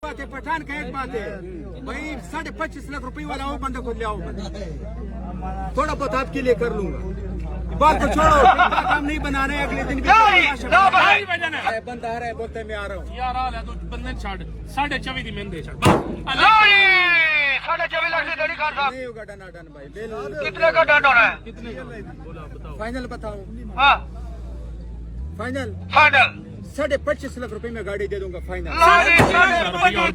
बात है पठान का एक बात है भाई 25.5 लाख रुपए वाला हो बंदे को ले आओ थोड़ा बहुत आपके लिए कर लूंगा बात को छोड़ो काम नहीं बना रहे अगले दिन भी बंदा आ रहा है बोलते मैं आ रहा हूँ यार आ ले तू बंदे छड़ 24.5 दी मेहनत छड़ 24.5 लाख की गाड़ी कार साहब नहीं होगा डन भाई कितने का डन होना है? कितने का बोला बताओ फाइनल बताओ हाँ फाइनल फाइनल 25.5 लाख रुपए में गाड़ी दे दूंगा फाइनल और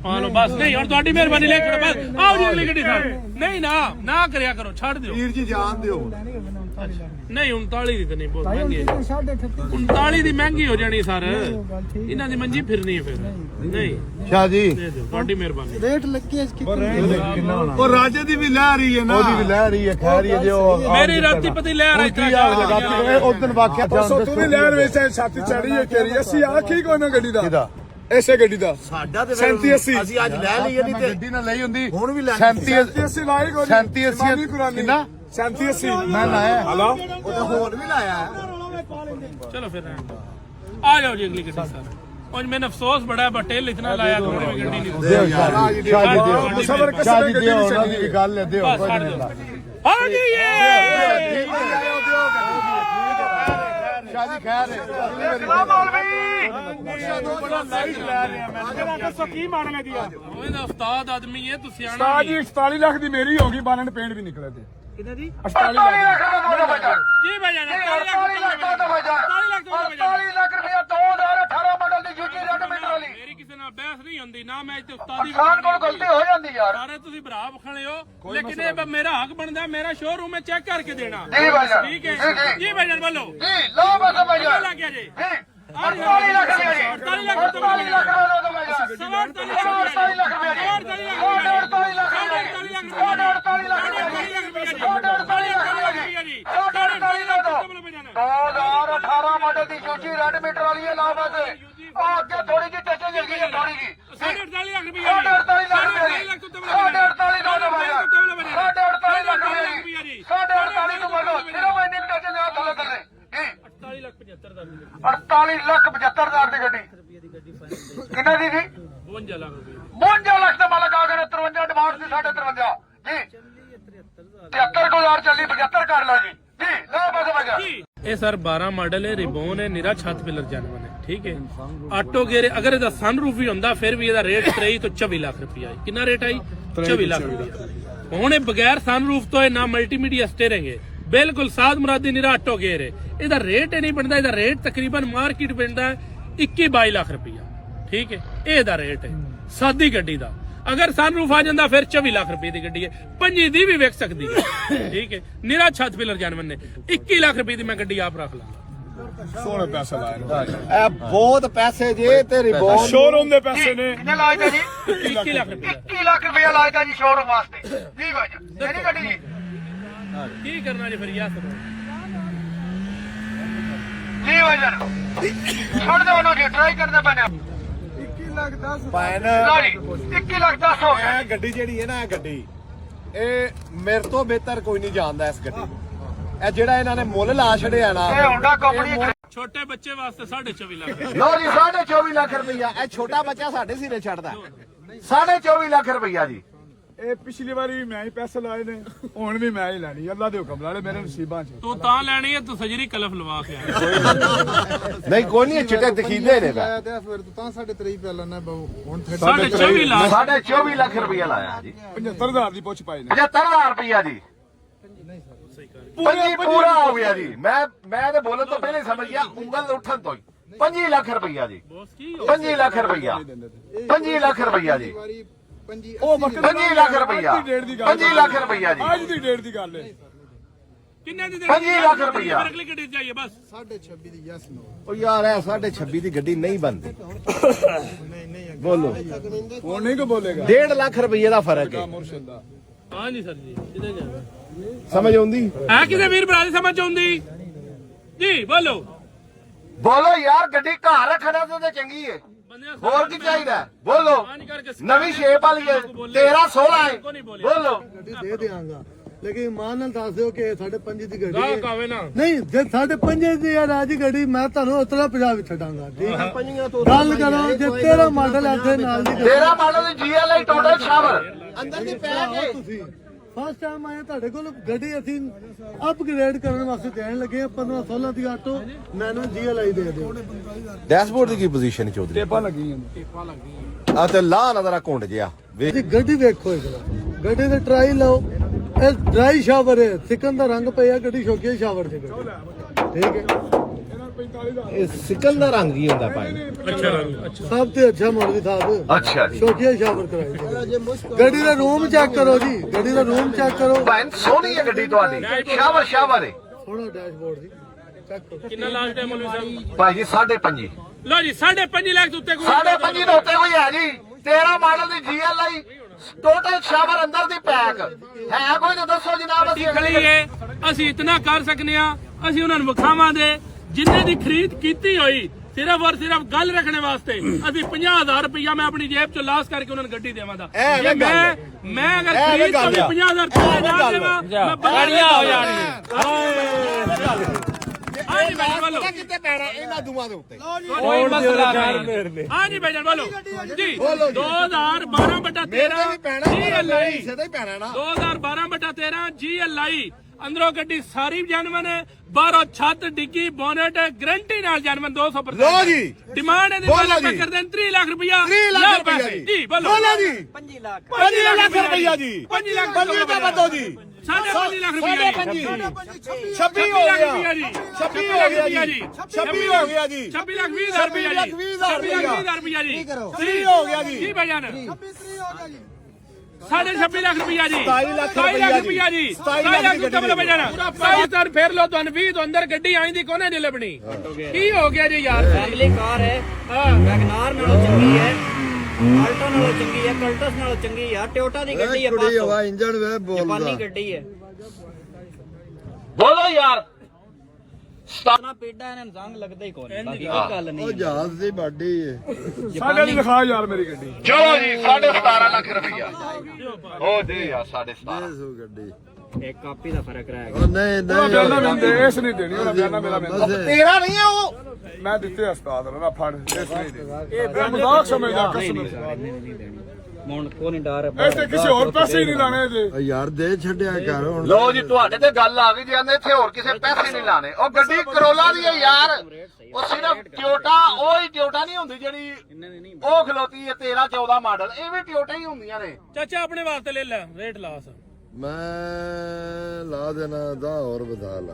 पालो बस नहीं और ਤੁਹਾਡੀ ਮਿਹਰਬਾਨੀ ਲੈ ਛੱਡ ਬਸ ਆਓ ਜੀ ਅਗਲੀ ਗੱਡੀ ਸਾਹਿਬ ਨਹੀਂ ਨਾ ਕਰਿਆ ਕਰੋ ਛੱਡ ਦਿਓ ਵੀਰ ਜੀ ਜਾਣ ਦਿਓ ਨਹੀਂ 39 ਦੀ ਤਾਂ ਨਹੀਂ ਬਹੁਤ ਮਹਿੰਗੀ ਹੈ 39 ਦੀ ਮਹਿੰਗੀ ਹੋ ਜਾਣੀ ਸਰ ਇਹਨਾਂ ਦੀ ਮੰਜੀ ਫਿਰਨੀ ਹੈ ਫਿਰ ਨਹੀਂ ਸ਼ਾਹ ਜੀ ਦੇ ਦਿਓ ਤੁਹਾਡੀ ਮਿਹਰਬਾਨੀ रेट लग के इसकी ਉਹ ਰਾਜੇ ਦੀ ਵੀ ਲੈ ਰਹੀ ਹੈ ਨਾ ਉਹਦੀ ਵੀ ਲੈ ਰਹੀ ਹੈ ਖੈਰ ਹੀ ਜੇ ਉਹ ਮੇਰੀ ਰਾਤੀ ਪਤੀ ਲੈ ਰਹੀ ਕੀ ਹਾਲ ਜਗਾ ਉਸ ਦਿਨ ਵਾਕਿਆ ਪਰਸੋਂ ਤੂੰ ਵੀ ਲਹਿਰ ਵਿੱਚ ਛਾਤੀ ਚੜੀ ਹੈ ਤੇਰੀ ਅਸੀਂ ਆਖੀ ਕੋਈ ਨਾ ਗੱਡੀ ਦਾ ਐਸੇ ਗੱਡੀ ਦਾ ਸਾਡਾ ਤੇ 37 80 ਅਸੀਂ ਅੱਜ ਲੈ ਲਈਏ ਨਹੀਂ ਤੇ ਗੱਡੀ ਨਾਲ ਲਈ ਹੁੰਦੀ ਹੁਣ ਵੀ ਲੈ 37 80 ਲਾਈ ਕੋਈ 37 80 ਕਿੰਨਾ 37 80 ਮੈਂ ਲਾਇਆ ਹਲੋ ਉਹ ਤਾਂ ਹੋਰ ਵੀ ਲਾਇਆ चलो फिर रहने दो। आ जाओ जी अगली गड्डी सर और मैंने अफसोस बड़ा है बटेल इतना लाया थोड़ी भी गड्डी नहीं ਦਿਓ ਸ਼ਾਹ ਜੀ ਦਿਓ ਮੁਸਵਰ ਕਿਸੇ ਸ਼ਾਹ ਨੇ ਜੀ ਗੱਡੀ ਦਿਓ ਨਹੀਂ ਉਹਨਾਂ ਦੀ ਛੱਡੀ ਵੀ ਗੱਲ ਹੈ ਦਿਓ बस छाड़ दो हाँ जी ये ਸ਼ਾਹ ਜੀ ਖੈਰ ਹੈ ਦੱਸੋ ਕੀ ਮਾਰਨ ਲੱਗੀ ਆ ਉਹਦਾ ਉਸਤਾਦ ਆਦਮੀ ਹੈ ਤੂੰ ਸਿਆਣਾ ਉਸਤਾਦ ਜੀ 47 ਲੱਖ ਦੀ ਮੇਰੀ ਹੋ ਗਈ ਬਾਲਣ ਪੇਂਟ ਵੀ ਨਿਕਲੇ ਤੇ ਕਿੰਨਾ ਜੀ 48 ਲੱਖ ਜੀ ਭਾਈ ਜਾਨ 48 ਲੱਖ ਦਾ ਦੋ ਵਜਾ 48 ਲੱਖ ਰੁਪਇਆ 2018 ਮਾਡਲ ਦੀ ਜੂਜੀ ਰੈਡ ਮੀਟਰ ਵਾਲੀ ਮੇਰੀ ਕਿਸੇ ਨਾਲ ਬਹਿਸ ਨਹੀਂ ਹੁੰਦੀ ਨਾ ਮੈਂ ਇੱਥੇ ਉਸਤਾਦੀ ਕਿਸਾਨ ਕੋਲ ਗਲਤੀ ਹੋ ਜਾਂਦੀ ਯਾਰ ਸਾਰੇ ਤੁਸੀਂ ਭਰਾ ਬਖਣੇ ਹੋ ਲੇਕਿਨ ਇਹ ਮੇਰਾ ਹੱਕ ਬਣਦਾ ਮੇਰਾ ਸ਼ੋਰੂਮ ਹੈ ਚੈੱਕ ਕਰਕੇ ਦੇਣਾ ਜੀ ਭਾਈ ਜਾਨ ਠੀਕ ਹੈ ਜੀ ਭਾਈ ਜਾਨ ਬੋਲੋ ਜੀ ਲੋ ਬਸ ਭਾਈ ਕਿੰਨਾ ਜਾਨ ਲੱਗ ਗਿਆ ਜੀ ਜੀ 48 ਲੱਖ ਰੁਪਇਆ ਜੀ 48 ਲੱਖ 48 ਲੱਖ ਦਾ ਦੋ ਭਾਈ ਜਾਨ 48 ਲੱਖ 48 ਲੱਖ ਰੁਪਇਆ ਜੀ 48 ਲੱਖ 48 ਲੱਖ 48 ਲੱਖ 2018 ਮਾਡਲ ਦੀ ਜੂਜੀ ਰੈਡ ਮੀਟਰ ਵਾਲੀ ਹੈ ਲਾ ਬਸ ਆ ਅੱਗੇ ਥੋੜੀ ਜਿਹੀ ਟੱਚ ਜਲ ਗਈ ਹੈ ਥੋੜੀ ਜਿਹੀ 48 ਲੱਖ ਰੁਪਏ 48 ਲੱਖ ਰੁਪਇਆ ਜੀ 48 ਦੋ ਭਾਈ ਜਾਨ 48 ਲੱਖ ਰੁਪਇਆ ਜੀ 48 ਤੋਂ ਮੰਗੋ ਸਿਰਫ ਇੰਨੀ ਟੱਚ ਲਿਆ ਥੱਲੇ ਥੱਲੇ ਜੀ 48 ਲੱਖ 75 ਦਾ 48 ਲੱਖ 75 ਹਜ਼ਾਰ ਦੀ ਗੱਡੀ ਕਿੰਨਾ ਦੀ ਜੀ 52 ਲੱਖ ਰੁਪਏ 52 ਲੱਖ ਦਾ ਮਾਲਕ ਆ ਗਿਆ 53 ਡਿਮਾਂਡ ਸੀ 53 ਜੀ 73,000 ਚੱਲੀ 75 ਕਰ ਲਓ ਜੀ ਜੀ ਲਓ ਬਸ ਵਜਾ ਇਹ ਸਰ 12 ਮਾਡਲ ਹੈ ਰਿਬੋਨ ਹੈ ਨਿਰਾ ਛੱਤ ਪਿਲਰ ਜਾਨਵਰ ਹੈ ਠੀਕ ਹੈ ਆਟੋ ਗੇਅਰ ਅਗਰ ਇਹਦਾ ਸਨਰੂਫ ਵੀ ਹੁੰਦਾ ਫਿਰ ਵੀ ਇਹਦਾ ਰੇਟ 23 ਤੋਂ 24 ਲੱਖ ਰੁਪਇਆ ਹੈ ਕਿੰਨਾ ਰੇਟ ਆਈ 24 ਲੱਖ ਰੁਪਇਆ ਹੁਣ ਇਹ ਬਗੈਰ ਸਨਰੂਫ ਤੋਂ ਇਹ ਨਾ ਮਲਟੀਮੀਡੀਆ ਸਟੀਅਰਿੰਗ ਹੈ ਬਿਲਕੁਲ ਸਾਦ ਮੁਰਾਦੀ ਨਿਰਾ ਆਟੋ ਗੇਅਰ ਹੈ ਇਹਦਾ ਰੇਟ ਹੀ ਨਹੀਂ ਬਣਦਾ ਇਹਦਾ ਰੇਟ ਤਕਰੀਬਨ ਮਾਰਕੀਟ ਪੈਂਦਾ 21-22 ਲੱਖ ਰੁਪਇਆ ਠੀਕ ਹੈ ਇਹ ਇਹਦਾ ਰੇਟ ਹੈ ਸਾਦੀ ਗੱਡੀ ਦਾ ਅਗਰ ਸਨਰੂਫ ਆ ਜਾਂਦਾ ਫਿਰ 24 ਲੱਖ ਰੁਪਏ ਦੀ ਗੱਡੀ ਹੈ 25 ਦੀ ਵੀ ਵਿਕ ਸਕਦੀ ਹੈ ਠੀਕ ਹੈ ਨਿਰਾ ਛੱਤ ਪਿਲਰ ਜਾਨਵਰ ਨੇ 21 ਲੱਖ ਰੁਪਏ ਦੀ ਮੈਂ ਗੱਡੀ ਆਪ ਰੱਖ ਲਾਂਗਾ ਸੋਹਣੇ ਪੈਸੇ ਲਾਏ ਇਹ ਬਹੁਤ ਪੈਸੇ ਜੇ ਤੇ ਰਿਬੋਨ ਸ਼ੋਰੂਮ ਦੇ ਪੈਸੇ ਨੇ ਕਿੰਨੇ ਲਾਇਆ ਜੀ 21 ਲੱਖ ਰੁਪਏ 21 ਲੱਖ ਰੁਪਇਆ ਲਾਇਆ ਜੀ ਸ਼ੋਰੂਮ ਵਾਸਤੇ ਜੀ ਭਾਈ ਜਾਨ ਨਹੀਂ ਗੱਡੀ ਜੀ ਕੀ ਕਰਨਾ ਜੀ ਫਿਰ ਯਾਰ ਜੀ ਭਾਈ ਜਾਨ ਛੱਡ ਦਿਓ ਉਹਨੂੰ ਜੀ ਟਰਾਈ ਕਰਦੇ ਪੈਣੇ 21 ਲੱਖ 10 ਪੈਨ ਲਓ ਜੀ 21 ਲੱਖ 10 ਹੋ ਗਿਆ ਇਹ ਗੱਡੀ ਜਿਹੜੀ ਹੈ ਨਾ ਇਹ ਗੱਡੀ ਇਹ ਮੇਰੇ ਤੋਂ ਬਿਹਤਰ ਕੋਈ ਨਹੀਂ ਜਾਣਦਾ ਇਸ ਗੱਡੀ ਨੂੰ ਇਹ ਜਿਹੜਾ ਇਹਨਾਂ ਨੇ ਮੁੱਲ ਲਾ ਛੜਿਆ ਨਾ ਇਹ ਹੋਂਡਾ ਕੰਪਨੀ ਛੋਟੇ ਬੱਚੇ ਵਾਸਤੇ 24.5 ਲੱਖ ਲਓ ਜੀ 24.5 ਲੱਖ ਰੁਪਈਆ ਇਹ ਛੋਟਾ ਬੱਚਾ ਸਾਡੇ ਸਿਰੇ ਛੱਡਦਾ 24.5 ਲੱਖ ਰੁਪਈਆ ਜੀ ਇਹ ਪਿਛਲੀ ਵਾਰੀ ਵੀ ਮੈਂ ਹੀ ਪੈਸੇ ਲਾਏ ਨੇ ਹੁਣ ਵੀ ਮੈਂ ਹੀ ਲੈਣੀ ਅੱਲਾ ਦੇ ਹੁਕਮ ਨਾਲੇ ਮੇਰੇ ਨਸੀਬਾਂ 'ਚ ਤੂੰ ਤਾਂ ਲੈਣੀ ਹੈ ਤੂੰ ਸਜਰੀ ਕਲਫ ਲਵਾ ਕੇ ਆਇਆ ਨਹੀਂ ਕੋਈ ਨਹੀਂ ਚਿੱਟੇ ਦਖੀਲੇ ਨੇ ਫਿਰ ਤੂੰ ਤਾਂ 23.5 ਪੈ ਲੈਣਾ ਬਹੁ ਹੁਣ 24 ਲੱਖ 24 ਲੱਖ ਰੁਪਈਆ ਲਾਇਆ ਜੀ 75,000 ਦੀ ਪੁੱਛ ਪਾਈ ਨੇ 75,000 ਰੁਪਈਆ ਜੀ ਪੰਜੀ ਪੂਰਾ ਹੋ ਗਿਆ ਜੀ ਮੈਂ ਤੇ ਬੋਲਣ ਤੋਂ ਪਹਿਲੇ ਸਮਝ ਗਿਆ ਉਂਗਲ ਉੱਠਣ ਤੋਂ ਹੀ 25 ਲੱਖ ਰੁਪਈਆ ਜੀ 25 ਲੱਖ ਰੁਪਈਆ 25 ਲੱਖ ਰੁਪਈਆ ਜੀ ਉਹ ਵਕਤ 25 ਲੱਖ ਰੁਪਈਆ 25 ਲੱਖ ਰੁਪਈਆ ਜੀ ਅੱਜ ਦੀ ਡੇਟ ਦੀ ਗੱਲ ਹੈ ਕਿੰਨੇ ਦੀ 25 ਲੱਖ ਰੁਪਈਆ ਅਗਲੀ ਗੱਡੀ ਚਾਹੀਏ ਬਸ 26.5 ਦੀ ਯਸ ਨੋ ਉਹ ਯਾਰ ਇਹ 26.5 ਦੀ ਗੱਡੀ ਨਹੀਂ ਬਣਦੀ ਬੋਲੋ ਹੁਣ ਨਹੀਂ ਕੋ ਬੋਲੇਗਾ 1.5 ਲੱਖ ਰੁਪਈਏ ਦਾ ਫਰਕ ਹੈ ਮੁਰਸ਼ਿਦ ਦਾ ਹਾਂ ਜੀ ਸਰ ਜੀ ਕਿਹਦੇ ਜਾਣਾ ਸਮਝ ਆਉਂਦੀ ਹੈ ਕਿਤੇ ਵੀਰ ਭਰਾ ਦੀ ਸਮਝ ਆਉਂਦੀ ਜੀ ਬੋਲੋ ਬੋਲੋ ਯਾਰ ਗੱਡੀ ਘਰ ਰੱਖਣਾ ਤਾਂ ਚੰਗੀ ਹੈ ਹੋਰ ਕੀ ਚਾਹੀਦਾ ਬੋਲੋ ਨਵੀਂ ਸ਼ੇਪ ਵਾਲੀ ਹੈ 13 16 ਹੈ ਬੋਲੋ ਦੇ ਦੇਵਾਂਗਾ ਲੇਕਿਨ ਮਾਨ ਨਾਲ ਦੱਸ ਦਿਓ ਕਿ ਸਾਡੇ ਪੰਜੇ ਦੀ ਗੱਡੀ ਗਾਹ ਹੈ। ਕਾਵੇ ਨਾ ਨਹੀਂ ਜੇ ਸਾਡੇ ਪੰਜੇ ਦੀ ਆ ਰਾਜ ਗੱਡੀ ਮੈਂ ਤੁਹਾਨੂੰ ਉਤਰਾ ਪੰਜਾਬ ਵਿੱਚ ਛੱਡਾਂਗਾ ਠੀਕ ਹੈ ਗੱਲ ਕਰੋ ਜੇ 13 ਮਾਡਲ ਇੱਥੇ ਨਾਲ ਦੀ ਗੱਡੀ 13 ਮਾਡਲ ਦੀ GLI ਟੋਟਲ ਸ਼ਾਵਰ ਅੰਦਰ ਦੀ ਪੈਕ ਤੁਸੀਂ ਫਸਟ ਟਾਈਮ ਆਏ ਤੁਹਾਡੇ ਕੋਲ ਗੱਡੀ ਅਸੀਂ ਅਪਗ੍ਰੇਡ ਕਰਨ ਵਾਸਤੇ ਦੇਣ ਲੱਗੇ 15-16 ਦੀ ਆਟੋ ਮੈਨੂੰ GLI ਦੇ ਦਿਓ ਡੈਸ਼ਬੋਰਡ ਦੀ ਕੀ ਪੋਜੀਸ਼ਨ ਚੌਧਰੀ ਟੇਪਾਂ ਲੱਗੀਆਂ ਆ ਤੇ ਲਾਹ ਨਾ ਜ਼ਰਾ ਕੁੰਡ ਜਿਆ ਤੁਸੀਂ ਗੱਡੀ ਵੇਖੋ ਇੱਕ ਵਾਰ ਗੱਡੀ ਦੇ ਟਰਾਈ ਲਓ ਇਹ ਡਰਾਈ ਸ਼ਾਵਰ ਹੈ ਸਿਕਨ ਦਾ ਰੰਗ ਪਿਆ ਗੱਡੀ ਸ਼ੋਕੀਆ ਸ਼ਾਵਰ ਚ ਗੱਡੀ ਠੀਕ ਹੈ ਇਹ ਸਿਕਲ ਦਾ ਰੰਗ ਹੀ ਹੁੰਦਾ ਭਾਈ ਅੱਛਾ ਅੱਛਾ ਸਭ ਤੋਂ ਅੱਛਾ ਮਾਡਲ ਸਾਹਿਬ ਅੱਛਾ ਜੀ ਸ਼ੋਕੀਆ ਸ਼ਾਵਰ ਕਰਾਈ ਗੱਡੀ ਦਾ ਰੂਮ ਚੈੱਕ ਕਰੋ ਜੀ ਗੱਡੀ ਦਾ ਰੂਮ ਚੈੱਕ ਕਰੋ ਭੈਣ ਸੋਹਣੀ ਹੈ ਗੱਡੀ ਤੁਹਾਡੀ ਸ਼ਾਵਰ ਹੈ ਥੋੜਾ ਡੈਸ਼ਬੋਰਡ ਜੀ ਚੈੱਕ ਕਰੋ ਕਿੰਨਾ ਲਾਸਟ ਟਾਈਮ ਮੌਲਵੀ ਸਾਹਿਬ ਭਾਈ ਜੀ 5.5 ਲਓ ਜੀ 5.5 ਲੱਖ ਦੇ ਉੱਤੇ ਕੋਈ 5.5 ਦੇ ਉੱਤੇ ਕੋਈ ਹੈ ਜੀ 13 ਮਾਡਲ ਦੀ GLI ਟੋਟਲ ਸ਼ਾਵਰ ਅੰਦਰ ਦੀ ਪੈਕ ਹੈ ਕੋਈ ਤਾਂ ਦੱਸੋ ਜਨਾਬ ਅਸੀਂ ਖੜੀ ਹੈ ਅਸੀਂ ਇਤਨਾ ਕਰ ਸਕਨੇ ਆ ਅਸੀਂ ਉਹਨਾਂ ਨੂੰ ਵਿਖਾਵਾਂਗੇ ਜਿੰਨੇ ਦੀ ਖਰੀਦ ਕੀਤੀ ਹੋਈ ਸਿਰਫ ਔਰ ਸਿਰਫ ਗੱਲ ਰੱਖਣੇ ਵਾਸਤੇ ਅਸੀਂ 50000 ਰੁਪਇਆ ਮੈਂ ਆਪਣੀ ਜੇਬ ਚੋਂ ਲਾਸ ਕਰਕੇ ਉਹਨਾਂ ਨੂੰ ਗੱਡੀ ਦੇਵਾਂਗਾ ਜੇ ਮੈਂ ਅਗਰ ਖਰੀਦ ਤੋਂ ਵੀ 50000 ਰੁਪਇਆ ਨਾ ਦੇਵਾਂ ਮੈਂ ਬਗਾੜੀਆਂ ਹੋ ਜਾਣਗੀਆਂ ਹਾਂਜੀ ਭੈਣ ਵੱਲੋਂ ਕਿੱਥੇ ਪੈਣਾ ਇਹਨਾਂ ਦੋਵਾਂ ਦੇ ਉੱਤੇ ਕੋਈ ਮਸਲਾ ਨਹੀਂ ਹਾਂਜੀ ਭੈਣ ਵੱਲੋਂ ਜੀ 2012/13 GLI ਸਿੱਧਾ ਹੀ ਪੈਣਾ ਨਾ 2012/13 GLI ਅੰਦਰੋਂ ਗੱਡੀ ਸਾਰੀ ਜਨਮਨ ਹੈ ਬਾਹਰੋਂ ਛੱਤ ਡਿੱਗੀ ਬੋਨਟ ਗਰੰਟੀ ਨਾਲ ਜਨਮਨ 200% ਲੋ ਜੀ ਡਿਮਾਂਡ ਇਹਦੀ ਬੋਲੋ ਜੀ। ਕਰਦੇ 3 ਲੱਖ ਰੁਪਇਆ 3 ਲੱਖ ਲਓ ਰੁਪਇਆ ਪੈਸੇ। ਜੀ ਬੋਲੋ ਬੋਲੋ ਜੀ 5 ਲੱਖ 5 ਲੱਖ ਰੁਪਇਆ ਜੀ 5 ਲੱਖ ਪੰਜੀ ਦਾ ਬਤੋ ਜੀ 5.5 ਲੱਖ ਰੁਪਇਆ ਜੀ 26 ਹੋ ਗਿਆ ਜੀ 26 ਹੋ ਗਿਆ ਜੀ 26 ਹੋ ਗਿਆ ਜੀ 26 ਲੱਖ 20,000 ਰੁਪਇਆ ਜੀ 20,000 ਰੁਪਇਆ ਜੀ 30 ਹੋ ਗਿਆ ਜੀ ਜੀ ਭਾਈਜਾਨ 26.5 ਲੱਖ ਰੁਪਇਆ ਜੀ 27 ਲੱਖ ਰੁਪਇਆ ਜੀ 27 ਲੱਖ ਰੁਪਇਆ ਬੋਲੋ ਭਾਈਜਾਨ ਸਾਈ ਸਰ ਫੇਰ ਲੋ ਤੁਹਾਨੂੰ 20 ਤੋਂ ਅੰਦਰ ਗੱਡੀ ਆਈਂਦੀ ਕੋਨੇ ਨਹੀਂ ਲੱਭਣੀ ਕੀ ਹੋ ਗਿਆ ਜੀ ਯਾਰ ਫੈਮਿਲੀ ਕਾਰ ਹੈ ਵੈਗਨਾਰ ਨਾਲੋਂ ਚੰਗੀ ਹੈ ਆਲਟੋ ਨਾਲੋਂ ਚੰਗੀ ਹੈ ਕਲਟਸ ਨਾਲੋਂ ਚੰਗੀ ਹੈ ਟੋਯੋਟਾ ਦੀ ਗੱਡੀ ਹੈ ਕੁੜੀ ਹਵਾ ਇੰਜਣ ਵੇ ਜਾਪਾਨੀ ਗੱਡੀ ਹੈ ਬੋਲੋ ਯਾਰ ਨਾ ਪੇਡਾ ਇਹਨਾਂ ਨੂੰ ਜ਼ੰਗ ਲੱਗਦਾ ਹੀ ਕੋਈ ਬਾਕੀ ਕੋਈ ਗੱਲ ਨਹੀਂ ਜਹਾਜ਼ ਦੀ ਬਾਡੀ ਹੈ ਸਾਡੇ ਦੀ ਲਿਖਾ ਯਾਰ ਮੇਰੀ ਗੱਡੀ ਚਲੋ ਜੀ 17.5 ਲੱਖ ਰੁਪਇਆ ਹੋ ਦੇ ਯਾਰ 17.5 ਗੱਡੀ ਇੱਕ ਕਾਪੀ ਦਾ ਫਰਕ ਰਹਿ ਗਿਆ ਨਹੀਂ ਉਹਦਾ ਬਿਆਨਾ ਮੈਨੂੰ ਦੇ ਇਸ ਨਹੀਂ ਦੇਣੀ ਉਹਦਾ ਬਿਆਨਾ ਮੇਰਾ ਮੈਨੂੰ ਤੇਰਾ ਨਹੀਂ ਹੈ ਉਹ ਮੈਂ ਦਿੱਤੇ ਉਸਤਾਦ ਨਾ ਫੜ ਇਸ ਨਹੀਂ ਦੇਣੀ ਇਹ ਮਜ਼ਾਕ ਸਮਝਦਾ ਕਸਮ ਹੁਣ ਕੋਈ ਨਹੀਂ ਡਰ ਇੱਥੇ ਕਿਸੇ ਹੋਰ ਪਾਸੇ ਹੀ ਨਹੀਂ ਲਾਣੇ ਜੇ ਯਾਰ ਦੇ ਛੱਡਿਆ ਕਰ ਹੁਣ ਲੋ ਜੀ ਤੁਹਾਡੇ ਤੇ ਗੱਲ ਆ ਗਈ ਜੀ ਆਂਦੇ ਇੱਥੇ ਹੋਰ ਕਿਸੇ ਪੈਸੇ ਨਹੀਂ ਲਾਣੇ ਉਹ ਗੱਡੀ ਕਰੋਲਾ ਦੀ ਹੈ ਯਾਰ ਉਹ ਸਿਰਫ ਟਿਓਟਾ ਉਹ ਹੀ ਟਿਓਟਾ ਨਹੀਂ ਹੁੰਦੀ ਜਿਹੜੀ ਉਹ ਖਲੋਤੀ ਹੈ 13-14 ਮਾਡਲ ਇਹ ਵੀ ਟਿਓਟਾ ਹੀ ਹੁੰਦੀਆਂ ਨੇ ਚਾਚਾ ਆਪਣੇ ਵਾਸਤੇ ਲੈ ਲੈ ਰੇਟ ਲਾਸ ਮੈਂ ਲਾ ਦੇਣਾ ਦਾ ਹੋਰ ਵਧਾ ਲਾ